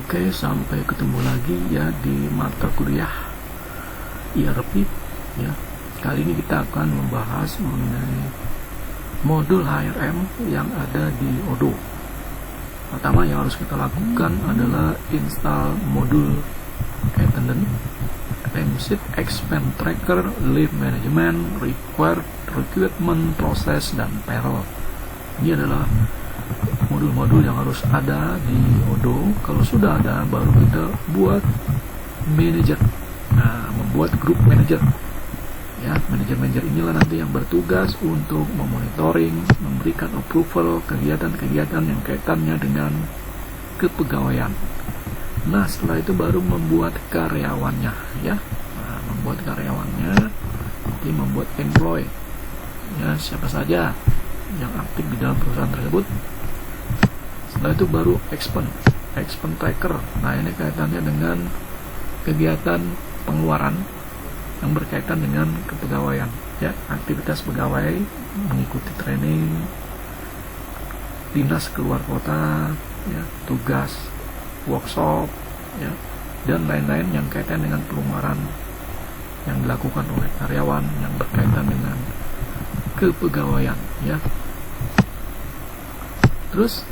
Oke, sampai ketemu lagi ya di mata kuliah ERP ya. Kali ini kita akan membahas mengenai modul HRM yang ada di Odoo. Pertama yang harus kita lakukan adalah install modul attendant, timesheet, expense tracker, leave management, recruitment process, dan payroll. Ini adalah modul-modul yang harus ada di Odoo. Kalau sudah ada, baru kita buat manager. Nah, membuat grup manager. Ya, manajer-manajer inilah nanti yang bertugas untuk memonitoring, memberikan approval kegiatan-kegiatan yang kaitannya dengan kepegawaian. Nah, setelah itu baru membuat karyawannya, ya. Nah, membuat karyawannya, nanti membuat employee. Ya, siapa saja yang aktif di dalam perusahaan tersebut. Setelah itu baru expense tracker. Nah, ini kaitannya dengan kegiatan pengeluaran yang berkaitan dengan kepegawaian, ya, aktivitas pegawai, mengikuti training, dinas keluar kota, ya, tugas, workshop, ya, dan lain-lain yang kaitan dengan pengeluaran yang dilakukan oleh karyawan yang berkaitan dengan kepegawaian, ya. Terus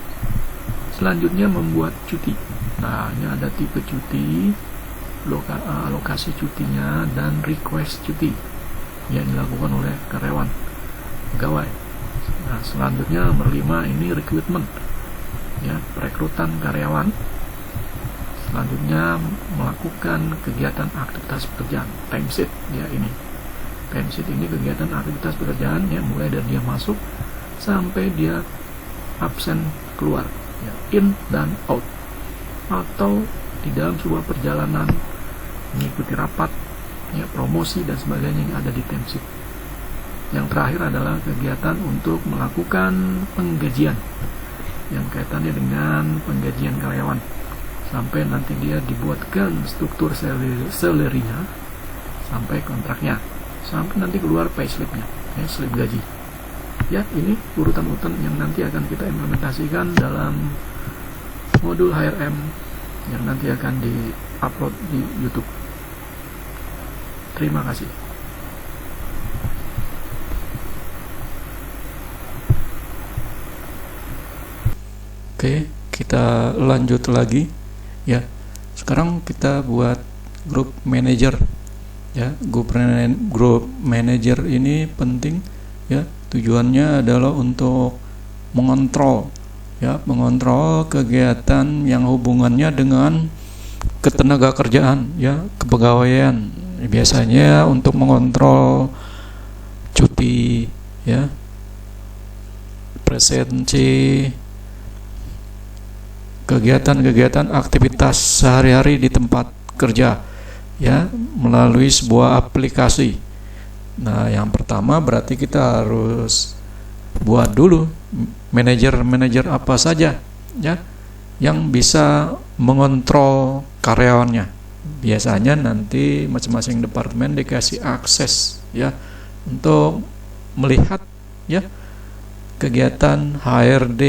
selanjutnya membuat cuti. Nah, ini ada tipe cuti, lokasi cutinya, dan request cuti yang dilakukan oleh karyawan pegawai. Nah, selanjutnya nomor 5 ini recruitment, ya, perekrutan karyawan. Selanjutnya melakukan kegiatan aktivitas pekerjaan, timesheet, ya, ini timesheet ini kegiatan aktivitas pekerjaan, ya, mulai dari dia masuk sampai dia absen keluar, ya, in dan out, atau di dalam sebuah perjalanan mengikuti rapat, ya, promosi dan sebagainya yang ada di timesheet. Yang terakhir adalah kegiatan untuk melakukan penggajian yang kaitannya dengan penggajian karyawan sampai nanti dia dibuatkan struktur salary-nya sampai kontraknya, sampai nanti keluar payslip-nya, ya, slip gaji. Ya, ini urutan-urutan yang nanti akan kita implementasikan dalam modul HRM yang nanti akan di-upload di YouTube. Terima kasih. Oke, kita lanjut lagi, ya. Sekarang kita buat grup manager, ya. Grup manager ini penting, ya. Tujuannya adalah untuk mengontrol, ya, mengontrol kegiatan yang hubungannya dengan ketenaga kerjaan, ya, kepegawaian. Biasanya untuk mengontrol cuti, ya, presensi, kegiatan-kegiatan aktivitas sehari-hari di tempat kerja, ya, melalui sebuah aplikasi. Nah, yang pertama berarti kita harus buat dulu manajer apa saja, ya, yang bisa mengontrol karyawannya. Biasanya nanti masing-masing departemen dikasih akses, ya, untuk melihat, ya, kegiatan HRD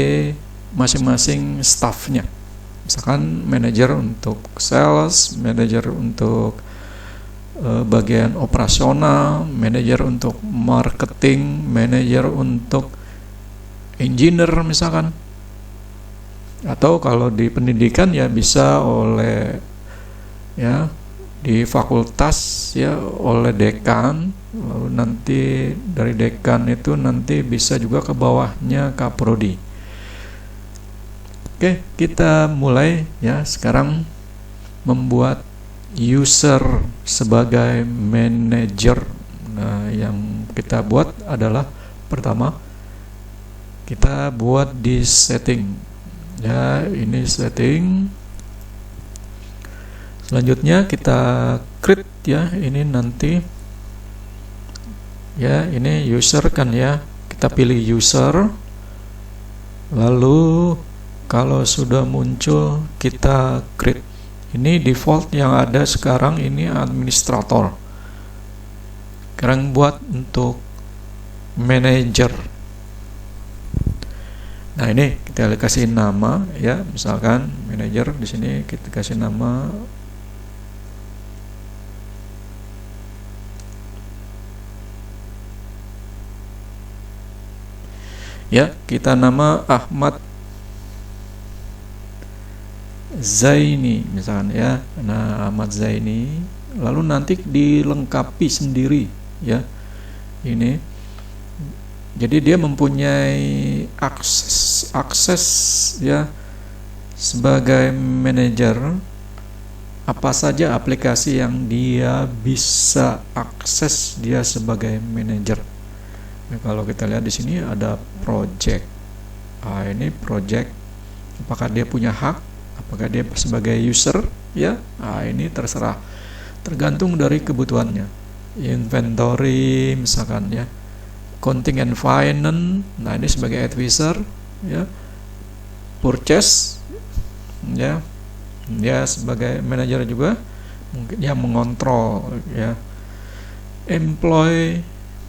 masing-masing staffnya. Misalkan manajer untuk sales, manajer untuk bagian operasional, manajer untuk marketing, manajer untuk engineer misalkan. Atau kalau di pendidikan, ya, bisa oleh, ya, di fakultas, ya, oleh dekan. Lalu nanti dari dekan itu nanti bisa juga ke bawahnya kaprodi. Oke, kita mulai, ya. Sekarang membuat user sebagai manager. Nah, yang kita buat adalah pertama kita buat di setting, ya, ini setting. Selanjutnya kita create, ya, ini nanti, ya, ini user kan, ya, kita pilih user. Lalu kalau sudah muncul kita create. Ini default yang ada sekarang ini administrator. Sekarang buat untuk manager. Nah, ini kita kasih nama ya, misalkan manajer di sini kita kasih nama ya, kita nama Ahmad Zaini misalkan ya. Nah, Ahmad Zaini, lalu nanti dilengkapi sendiri ya. Ini jadi dia mempunyai akses ya sebagai manajer, apa saja aplikasi yang dia bisa akses dia sebagai manajer. Nah, kalau kita lihat di sini ada project. Nah, ini project, apakah dia punya hak, apakah dia sebagai user ya. Nah, ini terserah, tergantung dari kebutuhannya. Inventory misalkan ya, accounting and finance. Nah, ini sebagai advisor ya. Purchase ya, dia sebagai manajer juga, mungkin yang mengontrol ya. Employee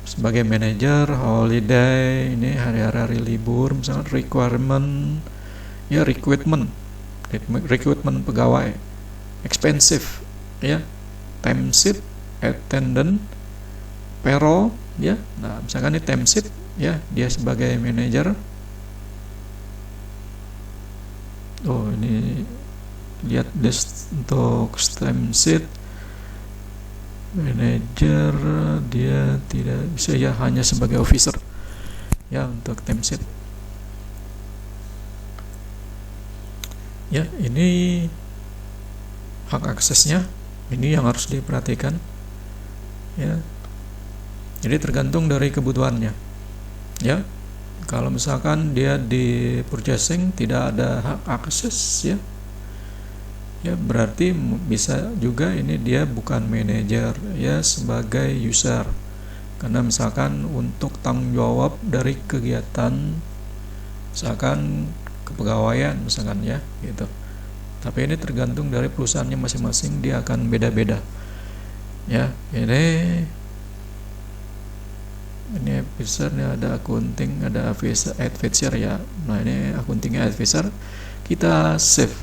sebagai manajer. Holiday, ini hari-hari libur misalkan. Requirement ya, recruitment pegawai. Expensive ya, time sheet, attendant, payroll ya. Nah, misalkan ini time sheet ya, dia sebagai manajer. Oh, ini lihat des untuk time sheet manajer, dia tidak bisa ya, hanya sebagai officer ya untuk time sheet ya. Ini hak aksesnya, ini yang harus diperhatikan ya. Jadi tergantung dari kebutuhannya ya. Kalau misalkan dia di purchasing tidak ada hak akses ya, ya berarti bisa juga ini dia bukan manajer ya, sebagai user. Karena misalkan untuk tanggung jawab dari kegiatan misalkan kepegawaian misalkan ya gitu. Tapi ini tergantung dari perusahaannya masing-masing, dia akan beda-beda ya. Ini advisor, ini ada accounting, ada advisor ya. Nah, ini accountingnya advisor, kita save.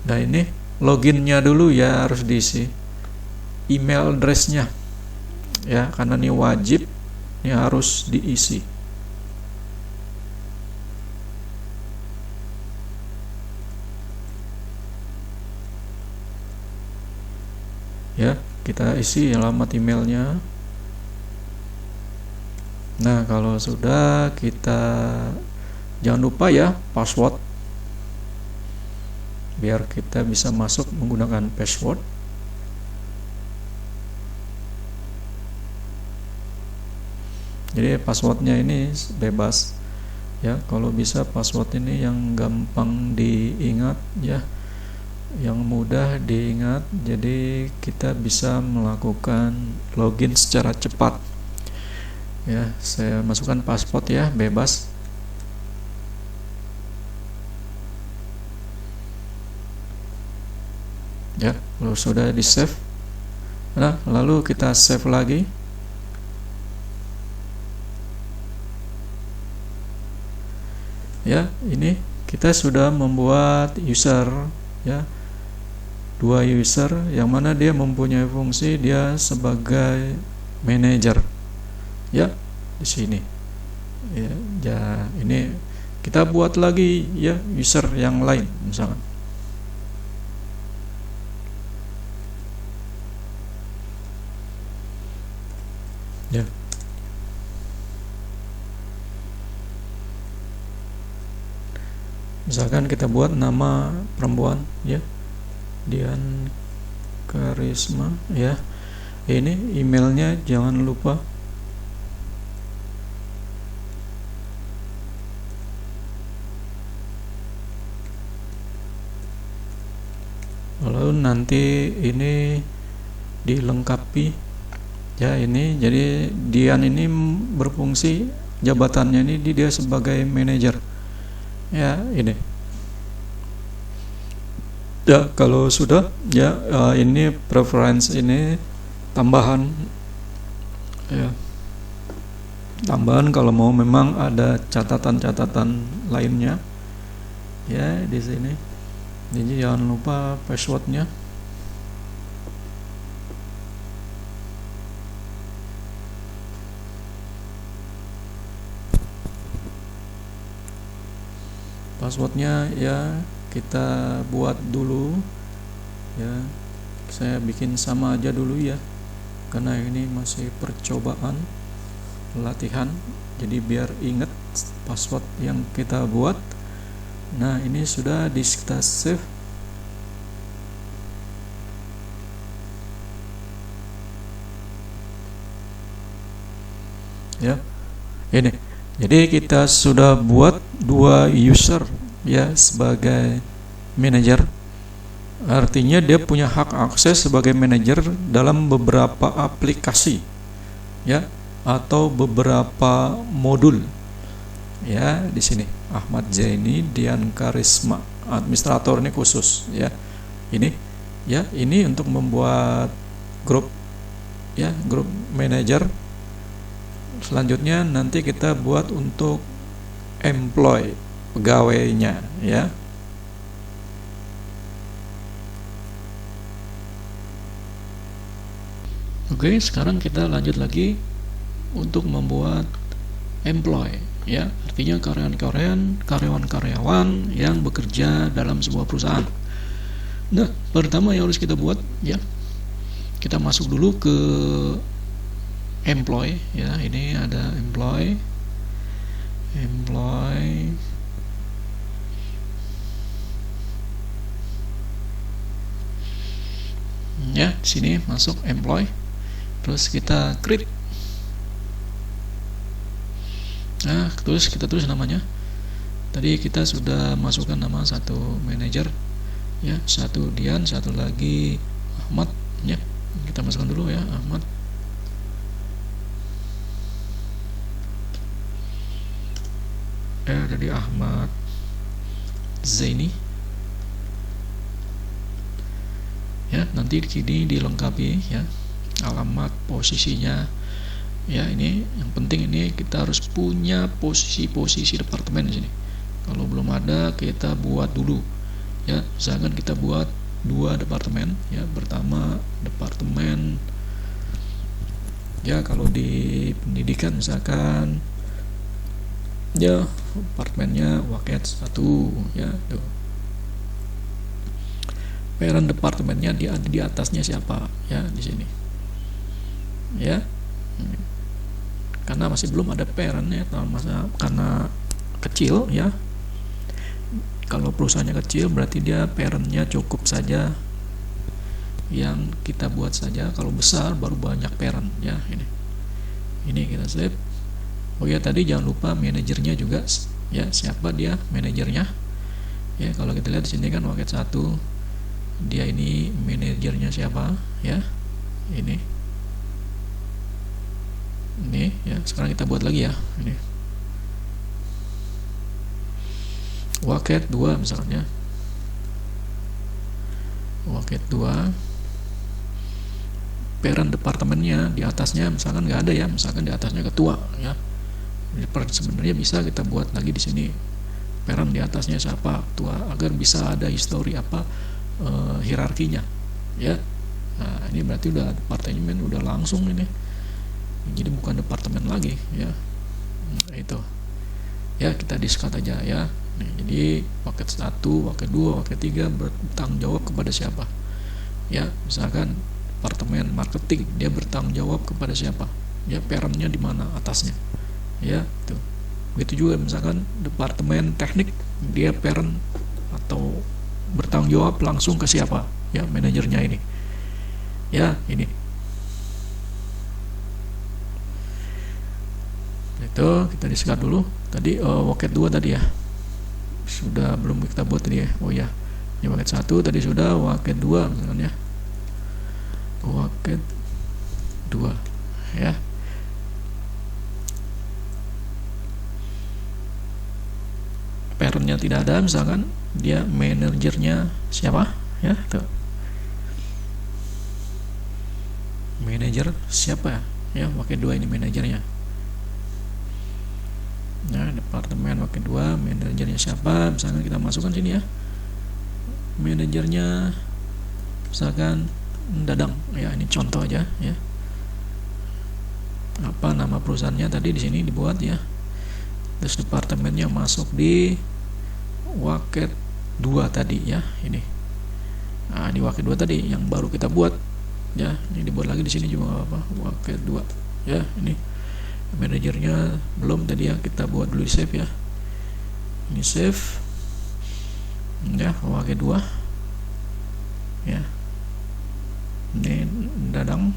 Nah, ini loginnya dulu ya, harus diisi email address-nya ya, karena ini wajib, ini harus diisi ya. Kita isi alamat emailnya. Nah, kalau sudah, kita jangan lupa ya password, biar kita bisa masuk menggunakan password. Jadi passwordnya ini bebas ya, kalau bisa password ini yang gampang diingat ya, yang mudah diingat, jadi kita bisa melakukan login secara cepat ya. Saya masukkan password ya, bebas ya. Kalau sudah di save, nah lalu kita save lagi ya. Ini kita sudah membuat user ya, 2 user, yang mana dia mempunyai fungsi dia sebagai manager ya di sini ya. Ini kita buat lagi ya user yang lain misalkan ya. Misalkan kita buat nama perempuan ya, Dian Karisma ya. Ini emailnya jangan lupa lalu nanti ini dilengkapi ya. Ini jadi Dian ini berfungsi, jabatannya ini dia sebagai manajer ya. Ini ya, kalau sudah ya, ini preference, ini tambahan ya. tambahan kalau mau memang ada catatan-catatan lainnya ya di sini. Jadi jangan lupa passwordnya. Passwordnya ya kita buat dulu ya. Saya bikin sama aja dulu ya, karena ini masih percobaan latihan, jadi biar ingat password yang kita buat. Nah, ini sudah kita save ya. Ini jadi kita sudah buat dua user ya sebagai manajer. Artinya dia punya hak akses sebagai manajer dalam beberapa aplikasi ya, atau beberapa modul ya. Di sini Ahmad Zaini Dian Karisma, administrator ini khusus ya. Ini ya, ini untuk membuat grup ya, grup manager. Selanjutnya nanti kita buat untuk employee, pegawainya ya. Oke, sekarang kita lanjut lagi untuk membuat employee ya, artinya karyawan-karyawan yang bekerja dalam sebuah perusahaan. Nah, pertama yang harus kita buat ya, kita masuk dulu ke employee ya. Ini ada employee ya, sini masuk employee. Terus kita create. Nah, terus kita tulis namanya. Tadi kita sudah masukkan nama satu manajer ya, satu Dian, satu lagi Ahmad ya. Kita masukkan dulu ya, Ahmad. Jadi Ahmad Zaini ya. Nanti di sini dilengkapi ya, alamat, posisinya ya. Ini yang penting, ini kita harus punya posisi departemen di sini. Kalau belum ada kita buat dulu ya. Misalkan kita buat 2 departemen ya. Pertama departemen ya, kalau di pendidikan misalkan ya departemennya Waket 1 ya tuh. Parent departemennya di atasnya siapa ya, di sini ya. Karena masih belum ada parent ya, karena kecil ya. Kalau perusahaannya kecil berarti dia parentnya cukup saja yang kita buat saja. Kalau besar baru banyak parent ya. Ini kita save. Oh ya, tadi jangan lupa manajernya juga ya, siapa dia manajernya ya. Kalau kita lihat di sini kan Waket 1, dia ini manajernya siapa ya. Ini ya. Sekarang kita buat lagi ya. Ini Waket 2 misalnya. Waket 2 parent departemennya di atasnya misalkan nggak ada ya, misalkan di atasnya ketua ya. Sebenarnya bisa kita buat lagi di sini parent di atasnya siapa, ketua, agar bisa ada histori apa hierarkinya ya. Nah, ini berarti udah departemen, udah langsung ini, jadi bukan departemen lagi ya. Itu ya, kita diskat aja ya. Jadi Waket 1, Waket 2, Waket 3 bertanggung jawab kepada siapa ya. Misalkan departemen marketing, dia bertanggung jawab kepada siapa ya, parentnya di mana, atasnya ya tuh. Begitu juga misalkan departemen teknik, dia parent atau bertanggung jawab langsung ke siapa ya, manajernya ini ya. Ini itu kita diskat dulu. Tadi Waket 2 tadi ya sudah belum kita buat tadi ya. Oh ya, ini Waket 1 tadi sudah, Waket 2 misalkan ya, Waket 2 ya. Parentnya tidak ada, misalkan dia manajernya siapa ya tuh. Manajer siapa ya, Waket 2 ini manajernya Nah, departemen wakil 2, manajernya siapa? Misalkan kita masukkan sini ya. Manajernya misalkan Dadang ya, ini contoh aja ya. Apa nama perusahaannya tadi di sini dibuat ya. Terus departemennya masuk di Waket 2 tadi ya, ini. Nah, di Waket 2 tadi yang baru kita buat ya. Ini dibuat lagi di sini juga nggak apa-apa, Waket 2 ya. Ini manajernya belum tadi ya, kita buat dulu save ya. Ini save ya, Waket 2 ya. Ini Dadang,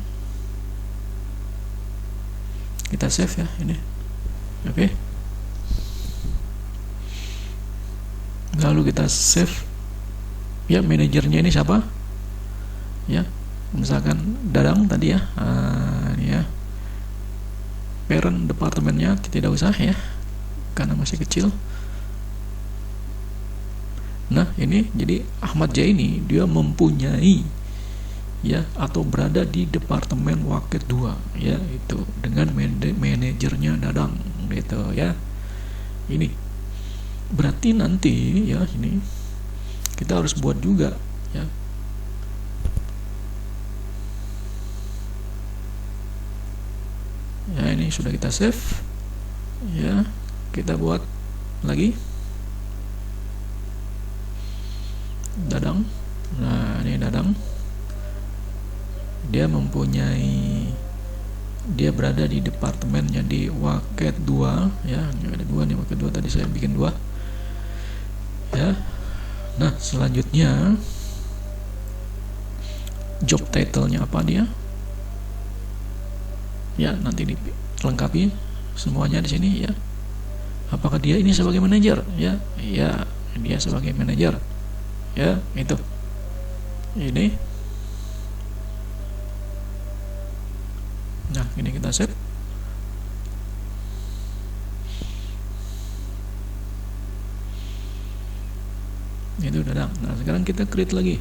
kita save ya ini. Oke. Lalu kita save ya, manajernya ini siapa ya, misalkan Dadang tadi ya. Ini ya, parent departemennya tidak usah ya karena masih kecil. Nah, ini jadi Ahmad Jaini dia mempunyai ya, atau berada di departemen Waket 2 ya, itu dengan manajernya Dadang gitu ya. Ini berarti nanti ya, ini kita harus buat juga ya. Ya, ini sudah kita save ya, kita buat lagi Dadang. Nah, ini Dadang, dia mempunyai, dia berada di departemennya di Waket 2 ya. Ini ada 2 nih, Waket 2 tadi saya bikin 2 ya. Nah, selanjutnya job title-nya apa dia ya, nanti dilengkapi semuanya di sini ya. Apakah dia ini sebagai manajer ya? Ya, dia sebagai manajer ya, itu ini. Nah, ini kita save. Itu Dadang. Nah, sekarang kita create lagi.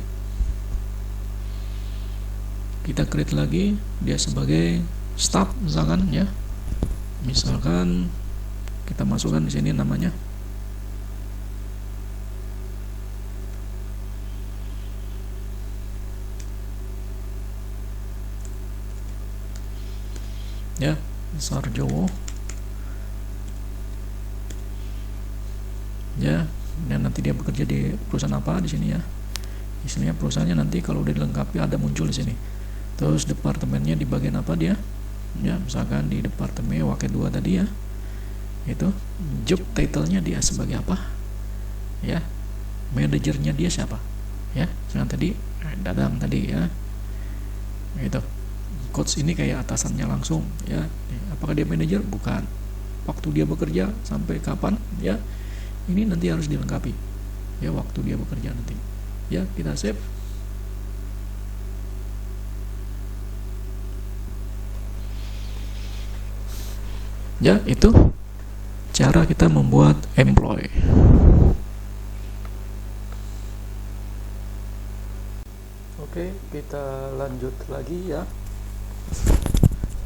Kita create lagi dia sebagai staff misalkan ya. Misalkan kita masukkan di sini namanya. Ya, Sarjowo ya. Dan nanti dia bekerja di perusahaan apa di sini ya. Istilahnya perusahaannya nanti kalau udah dilengkapi ada muncul di sini. Terus departemennya di bagian apa dia ya, misalkan di departemen Waket 2 tadi ya. Itu job title-nya dia sebagai apa ya, manajernya dia siapa ya. Misalkan tadi Dadang tadi ya. Itu coach ini kayak atasannya langsung ya. Apakah dia manajer? Bukan. Waktu dia bekerja sampai kapan ya, ini nanti harus dilengkapi ya, waktu dia bekerja nanti ya. Kita save ya. Itu cara kita membuat employee. Oke, kita lanjut lagi ya.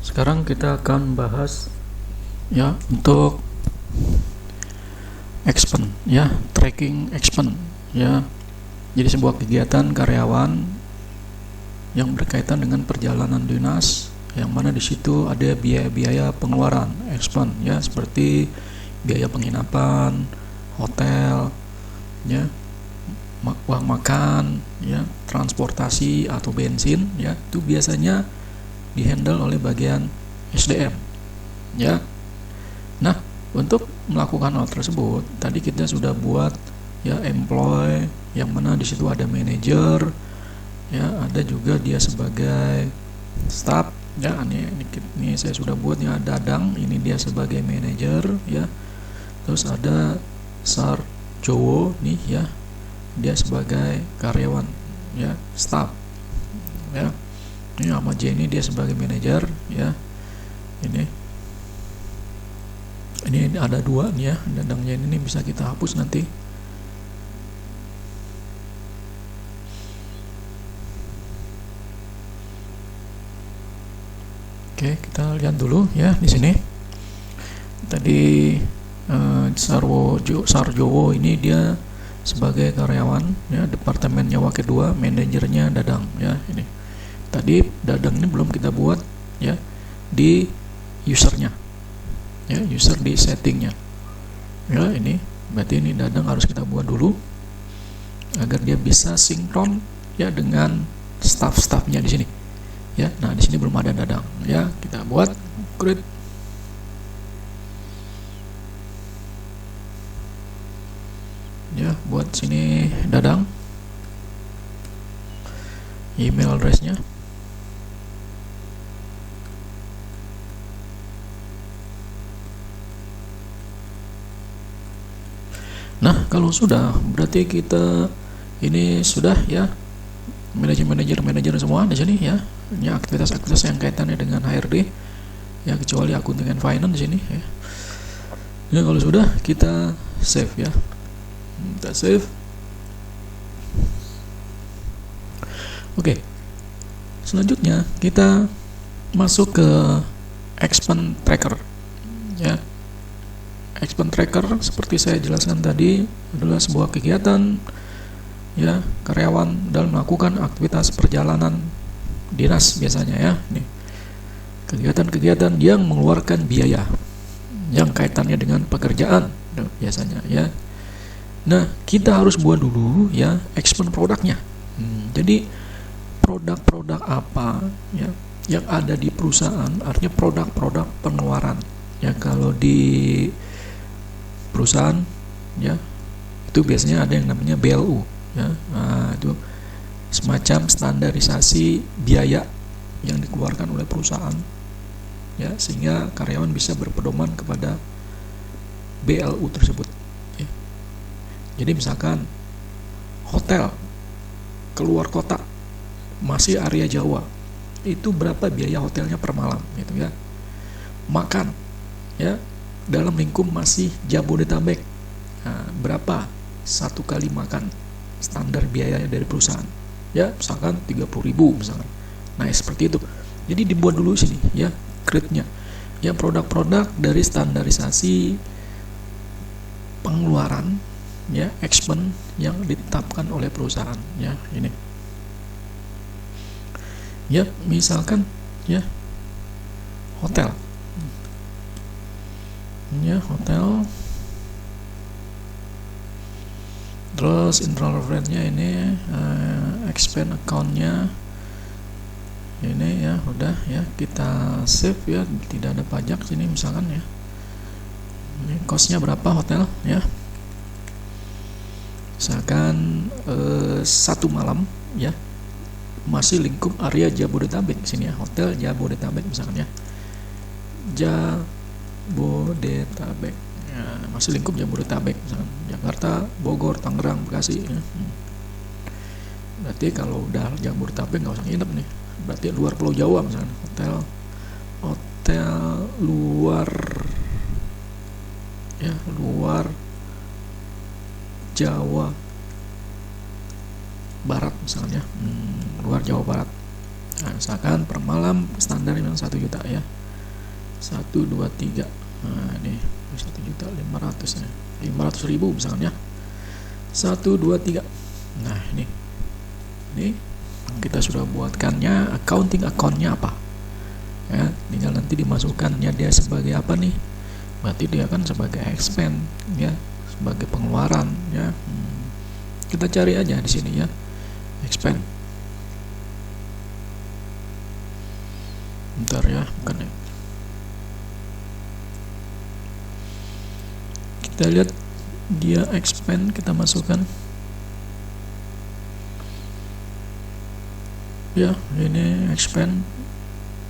Sekarang kita akan bahas ya untuk expense ya, tracking expense ya. Jadi sebuah kegiatan karyawan yang berkaitan dengan perjalanan dinas, yang mana di situ ada biaya-biaya pengeluaran expense ya, seperti biaya penginapan, hotel ya, uang makan ya, transportasi atau bensin ya. Itu biasanya dihandle oleh bagian SDM ya. Nah, untuk melakukan hal tersebut tadi kita sudah buat ya employee, yang mana di situ ada manajer ya, ada juga dia sebagai staff ya. Ini saya sudah buat ya, Dadang ini dia sebagai manajer ya. Terus ada Sarjowo nih ya, dia sebagai karyawan ya, staff ya. Ini Ahmad Jaini dia sebagai manajer ya. Ini ada 2 nih ya, Dadangnya ini bisa kita hapus nanti. Oke, kita lihat dulu ya di sini. Tadi Sarjowo ini dia sebagai karyawan ya, departemen nyawa kedua, manajernya Dadang ya. Ini tadi Dadang ini belum kita buat ya di usernya ya, user di settingnya ya. Ini berarti ini Dadang harus kita buat dulu agar dia bisa sinkron ya dengan staff-staffnya di sini ya. Nah, di sini belum ada Dadang ya, kita buat create ya, buat sini Dadang, email addressnya. Nah, kalau sudah berarti kita ini sudah ya, manajer semua di sini ya. Ini aktivitas-aktivitas yang kaitannya dengan HRD ya, kecuali accounting and finance di sini ya. Ya, kalau sudah kita save ya. Kita save. Oke. Selanjutnya kita masuk ke expense tracker ya. Expense tracker seperti saya jelaskan tadi adalah sebuah kegiatan ya, karyawan dalam melakukan aktivitas perjalanan dinas biasanya ya. Ini kegiatan-kegiatan yang mengeluarkan biaya yang kaitannya dengan pekerjaan biasanya ya. Nah, kita harus buat dulu ya expense produknya. Jadi produk-produk apa ya yang ada di perusahaan, artinya produk-produk pengeluaran ya. Kalau di perusahaan ya itu biasanya ada yang namanya BLU ya. Nah, itu semacam standarisasi biaya yang dikeluarkan oleh perusahaan ya, sehingga karyawan bisa berpedoman kepada BLU tersebut ya. Jadi misalkan hotel keluar kota masih area Jawa, itu berapa biaya hotelnya per malam gitu ya. Makan ya dalam lingkup masih Jabodetabek, nah, berapa satu kali makan standar biayanya dari perusahaan ya, misalkan 30.000 misalkan. Nah, seperti itu. Jadi dibuat dulu sini ya grid-nya ya, produk-produk dari standarisasi pengeluaran ya, expense yang ditetapkan oleh perusahaan ya. Ini ya, misalkan ya hotel ya, hotel, terus internal reference-nya ini expense account-nya ini ya, udah ya kita save ya, tidak ada pajak sini misalkan ya. Ini cost-nya berapa hotel ya, misalkan 1 malam ya, masih lingkup area Jabodetabek sini ya, hotel Jabodetabek misalkan ya, Jabodetabek ya, masih lingkup Jabodetabek misalkan Jakarta, Bogor, Tangerang, Bekasi ya. Berarti kalau udah Jabodetabek nggak usah nginep nih, berarti luar Pulau Jawa misalkan, hotel luar ya, luar Jawa Barat misalnya, luar Jawa Barat. Nah, misalkan per malam standar memang 1 juta ya, 1, 2, 3. Nah, ini 1.500.000 ya, 500.000 misalnya 1, 2, 3. Nah, ini kita sudah buatkannya accounting account-nya apa ya, tinggal nanti dimasukkannya dia sebagai apa nih, berarti dia kan sebagai expense ya, sebagai pengeluaran ya. Kita cari aja di sini ya, expense. Bentar ya, bukan ya. Kita lihat dia expense, kita masukkan ya, ini expense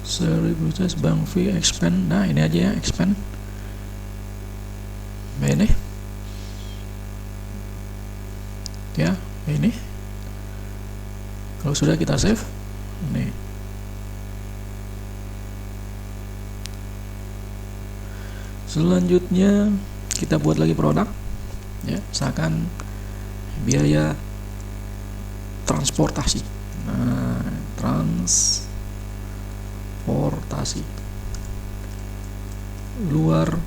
1.000 bank fee expense. Nah, ini aja ya expense. Nah, ini ya, ini kalau sudah kita save ini. Selanjutnya kita buat lagi produk ya, misalkan biaya transportasi. Nah, transportasi luar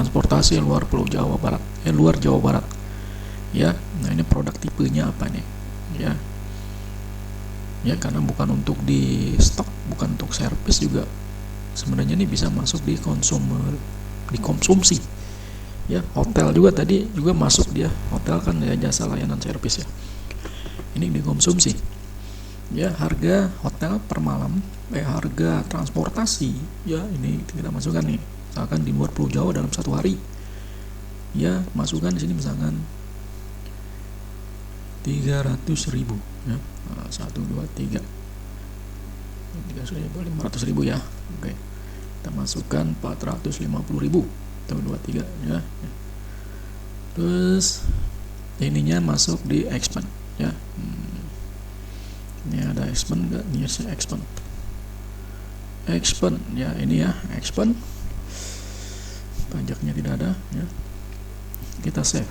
transportasi luar Pulau Jawa Barat, luar Jawa Barat. Ya, nah ini produk tipenya apa nih? Ya, ya karena bukan untuk di stok, bukan untuk servis juga. Sebenarnya ini bisa masuk di konsumsi. Ya, hotel juga tadi juga masuk dia. Hotel kan ya jasa layanan servis ya. Ini dikonsumsi. Ya, harga hotel per malam, harga transportasi, ya ini kita masukkan nih. Misalkan di luar Pulau Jawa dalam 1 hari. Ya, masukkan di sini misalkan 300.000 ya. 1 2 3 500.000 ya. Oke. Kita masukkan 450.000. 1 2 3 ya. Terus ininya masuk di expand ya. Ini ada expand enggak? Ini saya expand ya, ini ya expand. Pajaknya tidak ada ya. Kita save.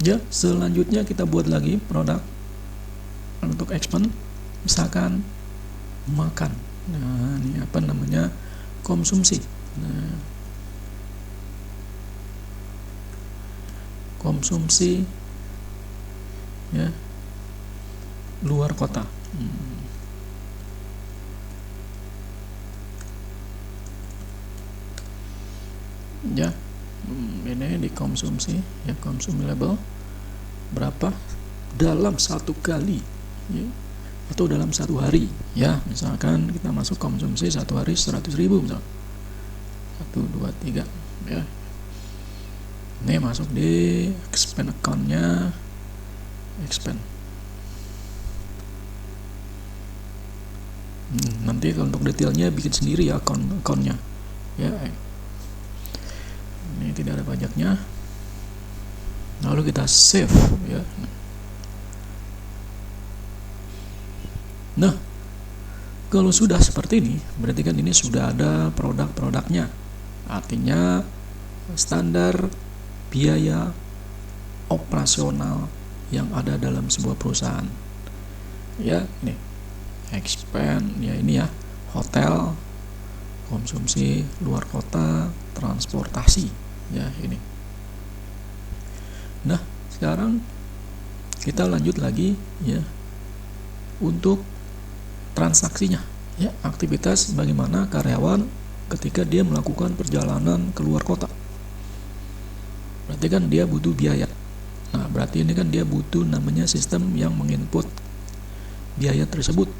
Ya, selanjutnya kita buat lagi produk untuk expand, misalkan makan. Nah, ini apa namanya? Konsumsi. Nah, konsumsi ya luar kota. Ya, ini dikonsumsi ya, consumable berapa dalam 1 kali ya, atau dalam 1 hari ya. Misalkan kita masuk konsumsi 1 hari 100.000 misalkan. 1 2 3 ya. Ini masuk di expand account-nya, expand. Nanti kalau untuk detailnya bikin sendiri ya account-nya ya. Ini tidak ada pajaknya. Lalu kita save ya. Nah, kalau sudah seperti ini, berarti kan ini sudah ada produk-produknya. Artinya standar biaya operasional yang ada dalam sebuah perusahaan. Ya, ini expand ya, ini ya, hotel, konsumsi luar kota, transportasi ya ini. Nah, sekarang kita lanjut lagi ya untuk transaksinya ya, aktivitas bagaimana karyawan ketika dia melakukan perjalanan keluar kota. Berarti kan dia butuh biaya. Nah, berarti ini kan dia butuh namanya sistem yang menginput biaya tersebut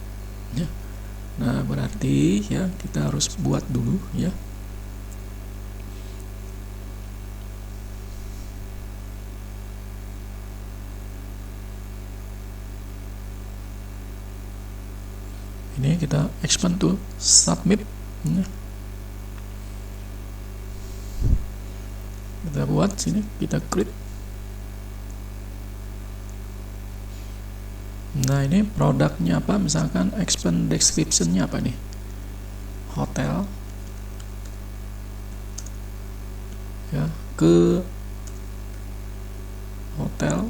ya. Nah, berarti ya kita harus buat dulu ya. Ini kita expand to submit ya. Kita buat sini, kita create. Nah, ini produknya apa? Misalkan expand description-nya apa nih? Hotel ya, ke hotel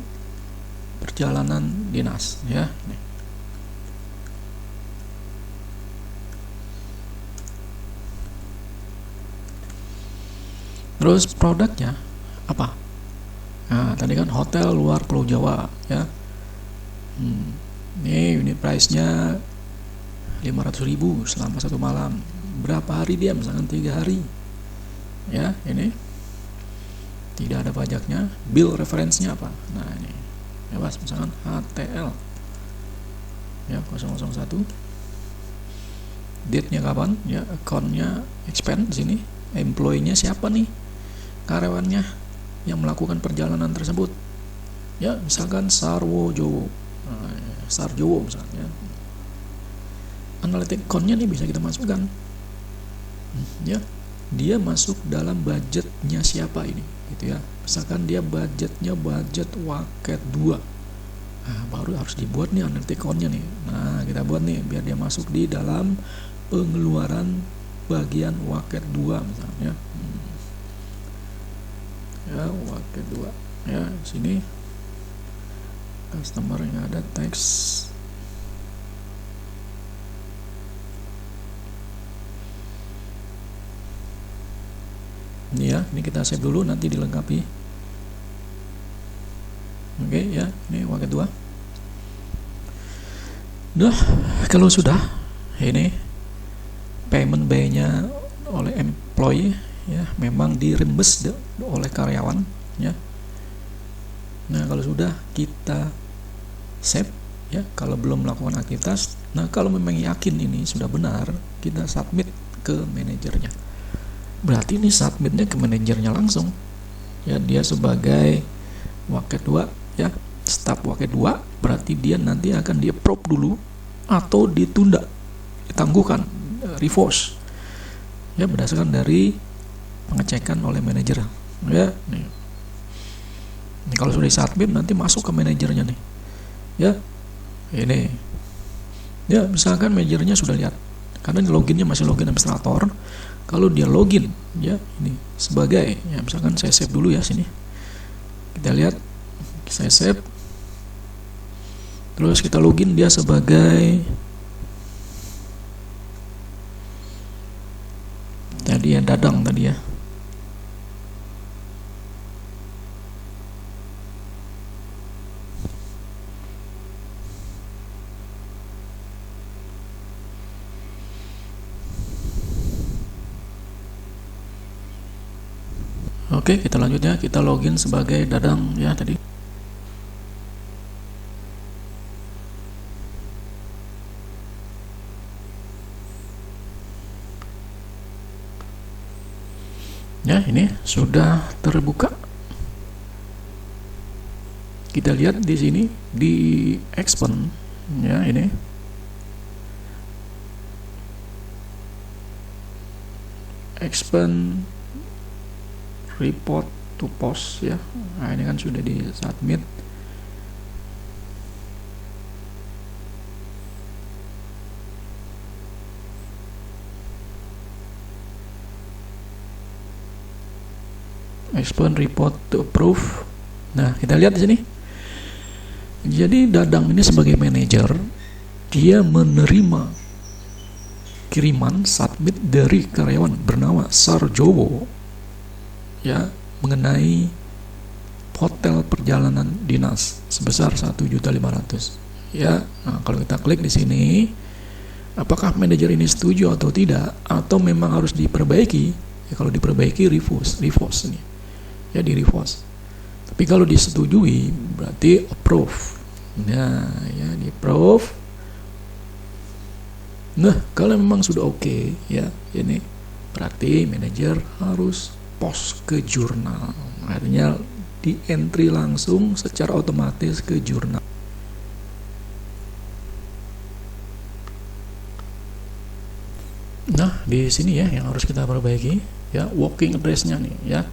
perjalanan dinas ya. Nih. Terus produknya apa? Nah, tadi kan hotel luar Pulau Jawa ya. Ini unit price-nya 500.000 selama 1 malam. Berapa hari dia? Misalkan 3 hari. Ya, ini tidak ada pajaknya. Bill reference-nya apa? Nah, ini bebas, misalkan HTL ya 001. Date-nya kapan? Ya, account-nya expand di sini. Employee-nya siapa nih? Karyawannya yang melakukan perjalanan tersebut ya, misalkan Sarwojowo, Sarjowo misalnya. Analytic account-nya nih bisa kita masukkan ya, dia masuk dalam budgetnya siapa ini gitu ya. Misalkan dia budgetnya budget waket 2, nah, baru harus dibuat nih analytic account-nya nih. Nah, kita buat nih biar dia masuk di dalam pengeluaran bagian waket 2 misalnya. Ya, waket 2 ya, sini customer yang ada teks Ini ya, ini kita save dulu, nanti dilengkapi. Oke ya, ini uang kedua. Nah, kalau sudah, ini payment by-nya oleh employee ya, memang direimburse oleh karyawan ya. Nah, kalau sudah kita save ya, kalau belum melakukan aktivitas. Nah, kalau memang yakin ini sudah benar, kita submit ke manajernya. Berarti ini submitnya ke manajernya langsung ya, dia sebagai wakil kedua ya, staf wakil kedua, berarti dia nanti akan di approve dulu atau ditunda, ditangguhkan, reverse ya, berdasarkan dari pengecekan oleh manajer ya. Nih, kalau sudah submit nanti masuk ke manajernya nih ya. Ini ya, misalkan manajernya sudah lihat, karena loginnya masih login administrator. Kalau dia login ya, ini sebagai ya, misalkan saya save dulu ya sini, kita lihat, saya save, terus kita login dia sebagai tadi ya, Dadang tadi ya. Oke, kita lanjut ya, kita login sebagai Dadang ya tadi. Ya, ini sudah terbuka. Kita lihat di sini di expand ya, ini expand report to post ya. Nah, ini kan sudah di submit. Expand report to approve. Nah, kita lihat di sini. Jadi Dadang ini sebagai manajer, dia menerima kiriman submit dari karyawan bernama Sarjowo ya, mengenai hotel perjalanan dinas sebesar 1.500.000 ya. Nah, kalau kita klik di sini, apakah manajer ini setuju atau tidak, atau memang harus diperbaiki ya. Kalau diperbaiki, reverse nih ya, di reverse. Tapi kalau disetujui berarti approve. Nah ya, di approve. Nah, kalau memang sudah oke ya, ini berarti manajer harus post ke jurnal. Artinya di entry langsung secara otomatis ke jurnal. Nah, di sini ya yang harus kita perbaiki ya, working address-nya nih ya.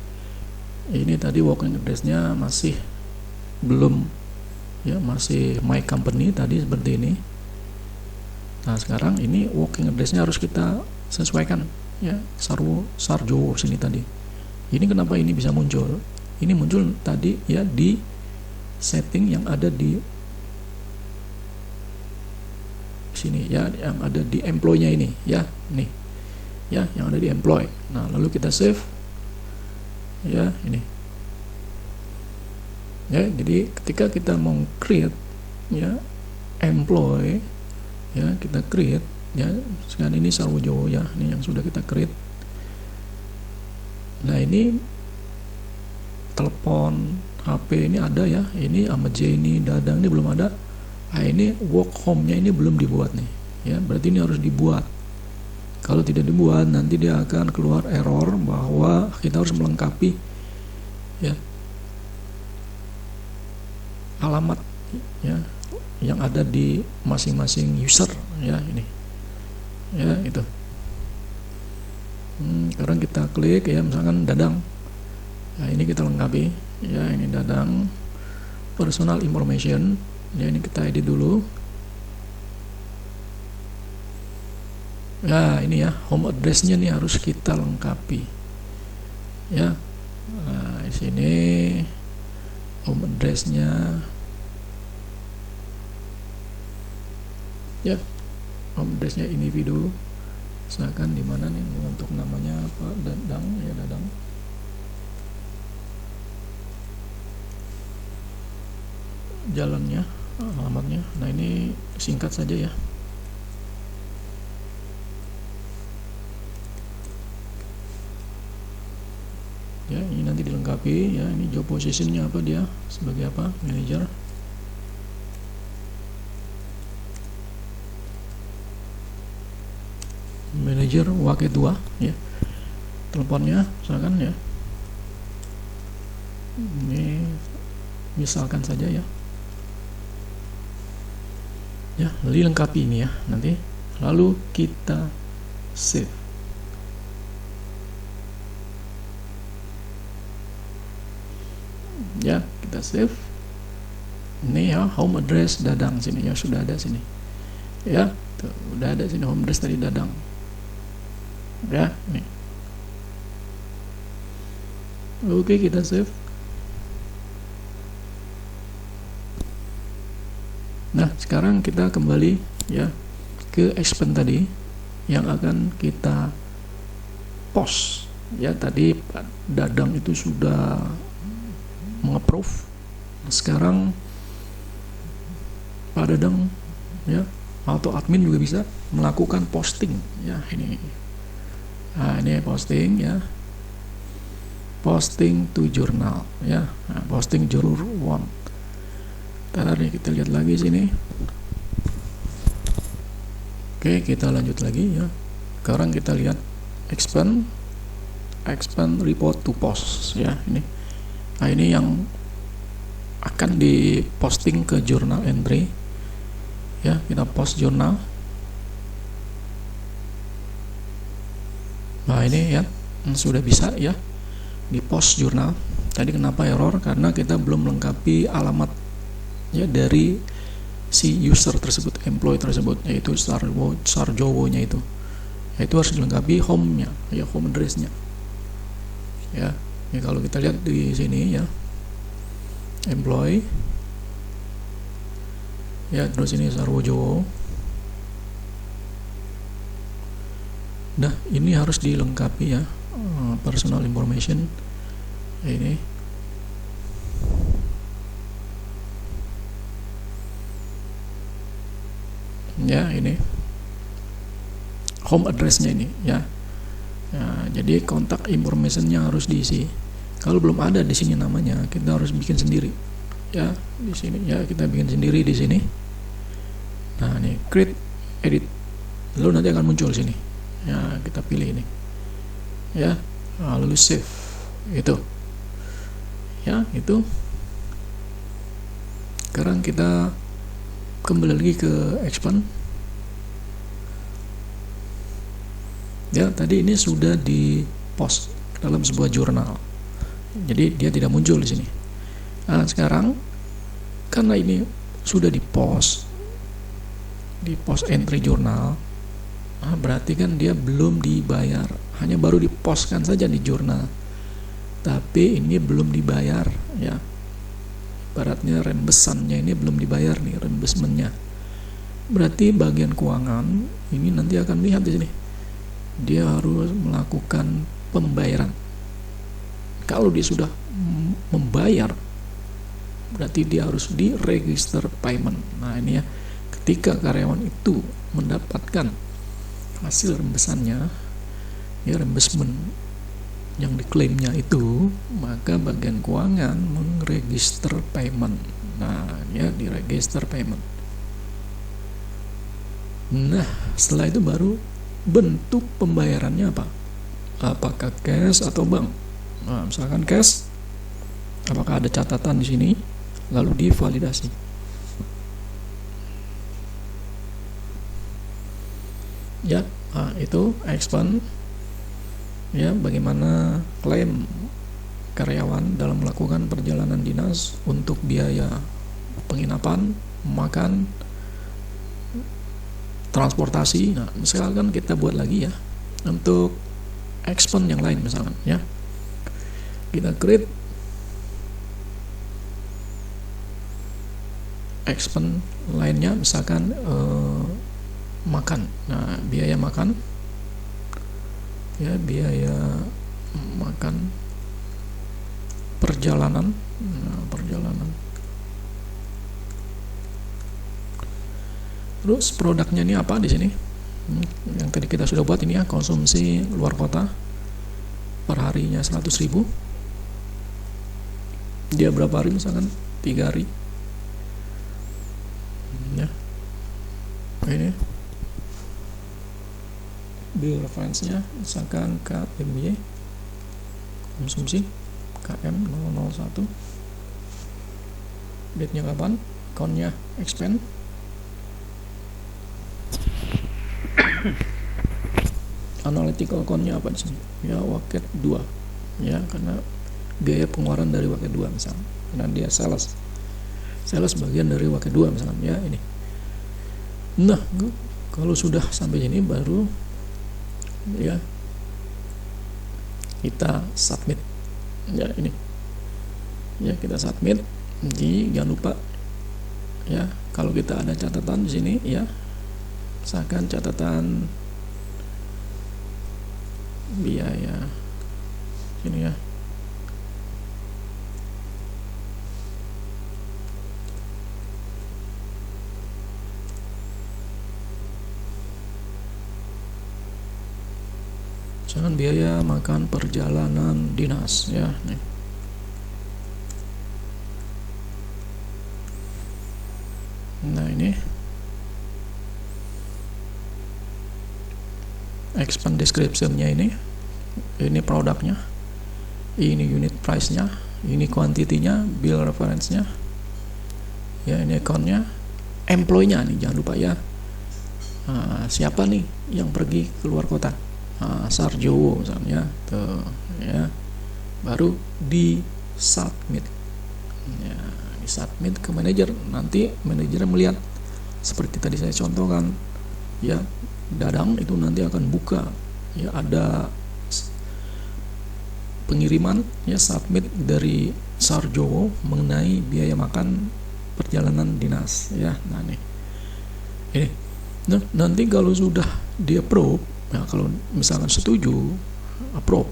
Ini tadi working address-nya masih belum ya, masih my company tadi seperti ini. Nah, sekarang ini working address-nya harus kita sesuaikan ya, Sarjowo sini tadi. Ini kenapa ini bisa muncul? Ini muncul tadi ya di setting yang ada di sini ya, yang ada di employee-nya ini ya, nih ya, yang ada di employee. Nah, lalu kita save ya, ini ya. Jadi ketika kita mau create ya employee ya, kita create ya, sekarang ini Sarwojowo ya, ini yang sudah kita create. Nah, ini telepon, HP ini ada ya, ini sama Jenny, Dadang ini belum ada. Nah, ini work home-nya ini belum dibuat nih ya, berarti ini harus dibuat. Kalau tidak dibuat, nanti dia akan keluar error bahwa kita harus melengkapi ya alamat ya yang ada di masing-masing user ya, ini ya itu. Sekarang kita klik ya, misalkan Dadang. Nah, ini kita lengkapi ya, ini Dadang personal information ya, ini kita edit dulu ya. Ini ya home address-nya nih harus kita lengkapi ya. Nah, di sini home address-nya ya, home address-nya individu. Misalkan di mana nih untuk namanya apa, Dadang ya, Dadang. jalannya, alamatnya. Nah, ini singkat saja ya. Ya, ini nanti dilengkapi ya. Ini job positionnya apa, dia sebagai apa, manager. Manager wakil 2 ya. Teleponnya misalkan ya, ini misalkan saja ya. Ya, dilengkapi ini ya nanti. Lalu kita save. Ya, kita save. Ini ya, home address Dadang sini ya, sudah ada sini. Ya, tuh, udah ada sini home address tadi Dadang. Ya, nih. Oke, kita save. Nah, sekarang kita kembali ya ke expand tadi yang akan kita post. Ya, tadi Pak Dadang itu sudah mengapprove. Sekarang Pak Dadang ya, atau admin juga bisa melakukan posting ya, ini. Nah, ini posting ya. Posting to jurnal ya. Nah, posting jurur one. Ntar nih kita lihat lagi sini. Oke, kita lanjut lagi ya. Sekarang kita lihat expand report to post ya, ini. Nah, ini yang akan diposting ke jurnal entry ya. Kita post jurnal. Nah, ini ya sudah bisa ya di post jurnal. Tadi kenapa error? Karena kita belum melengkapi alamat ya dari si user tersebut, employee tersebut, yaitu Sarjowo-nya itu. Itu harus dilengkapi home-nya, ya, home address-nya. Ya, ini kalau kita lihat di sini ya, employee. Ya, terus ini Sarwojowo. Nah, ini harus dilengkapi ya, personal information. Ini ya, ini home address-nya ini ya. Nah, jadi kontak information-nya harus diisi. Kalau belum ada di sini namanya, kita harus bikin sendiri. Ya, di sini ya, kita bikin sendiri di sini. Nah, ini create edit. Lalu nanti akan muncul sini. Ya, kita pilih ini. Ya, lalu save. Itu. Ya, itu. Sekarang kita kembali lagi ke expand. Ya, tadi ini sudah di post dalam sebuah jurnal. Jadi dia tidak muncul di sini. Nah, sekarang karena ini sudah di post entry jurnal, nah, berarti kan dia belum dibayar. Hanya baru dipostkan saja di jurnal. Tapi ini belum dibayar ya. Ibaratnya rembesannya ini belum dibayar nih, reimbursement-nya. Berarti bagian keuangan ini nanti akan lihat di sini. Dia harus melakukan pembayaran. Kalau dia sudah membayar, berarti dia harus di register payment. Nah, ini ya, ketika karyawan itu mendapatkan hasil rembesannya, ya, reimbursement yang diklaimnya itu, maka bagian keuangan mengregister payment. Nah, ya, di register payment. Nah, setelah itu baru bentuk pembayarannya apa? Apakah cash atau bank? Nah, misalkan cash, apakah ada catatan di sini, lalu divalidasi. Ya, nah, itu expand. Ya, bagaimana klaim karyawan dalam melakukan perjalanan dinas untuk biaya penginapan, makan, transportasi. Nah, misalkan kita buat lagi ya untuk expand yang lain misalkan ya. Kita create expand lainnya, misalkan makan. Nah, biaya makan ya, biaya makan perjalanan. Nah, perjalanan Terus produknya ini apa di sini? Yang tadi kita sudah buat ini ya, konsumsi luar kota per harinya 100.000. Dia berapa hari? Misalkan 3 hari ya. Ini bill reference-nya misalkan KMY, konsumsi KM001, date-nya kapan, account-nya expand, analytical account-nya apa di sini ya, Waket 2 ya, karena biaya pengeluaran dari Waket 2 misalnya, karena dia sales bagian dari Waket 2 misalkan ya ini. Nah, kalau sudah sampai sini baru ya kita submit ya, ini ya kita submit. Jadi jangan lupa ya, kalau kita ada catatan di sini ya, misalkan catatan biaya sini ya, misalkan biaya makan perjalanan dinas ya nih. Nah ini expand description-nya, ini produknya, ini unit price-nya, ini quantity-nya, bill reference-nya ya, ini account-nya, employee-nya nih jangan lupa ya. Siapa nih yang pergi keluar kota, Sarjowo misalnya tuh ya, baru di submit ya, di submit ke manajer. Nanti manajer melihat seperti tadi saya contohkan ya, Dadang itu nanti akan buka ya, ada pengiriman ya, submit dari Sarjowo mengenai biaya makan perjalanan dinas ya. Nah nih ini, nah, nanti kalau sudah di approve ya, kalau misalkan setuju approve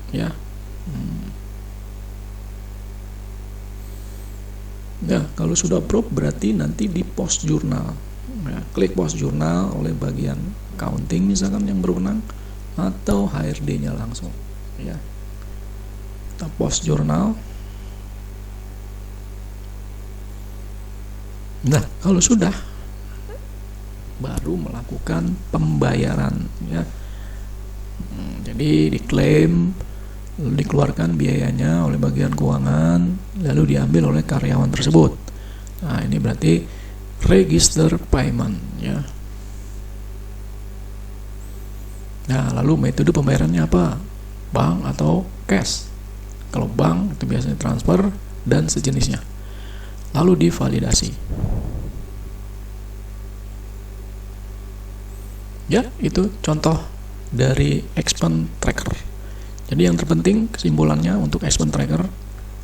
ya, ya kalau sudah approve berarti nanti di post jurnal ya, klik post jurnal oleh bagian accounting misalkan yang berwenang, atau HRD-nya langsung ya. Kita post jurnal. Nah kalau sudah, baru melakukan pembayaran ya. Jadi diklaim, lalu dikeluarkan biayanya oleh bagian keuangan, lalu diambil oleh karyawan tersebut. Nah ini berarti register payment ya. Nah lalu metode pembayarannya apa? Bank atau cash? Kalau bank itu biasanya transfer dan sejenisnya. Lalu divalidasi. Ya, itu contoh dari expense tracker. Jadi yang terpenting kesimpulannya untuk expense tracker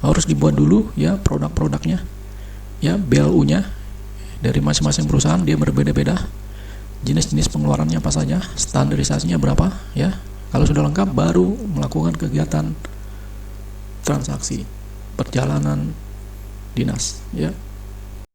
harus dibuat dulu ya produk-produknya, ya BLU-nya dari masing-masing perusahaan, dia berbeda-beda. Jenis-jenis pengeluarannya apa saja, standarisasinya berapa ya. Kalau sudah lengkap baru melakukan kegiatan transaksi perjalanan dinas ya.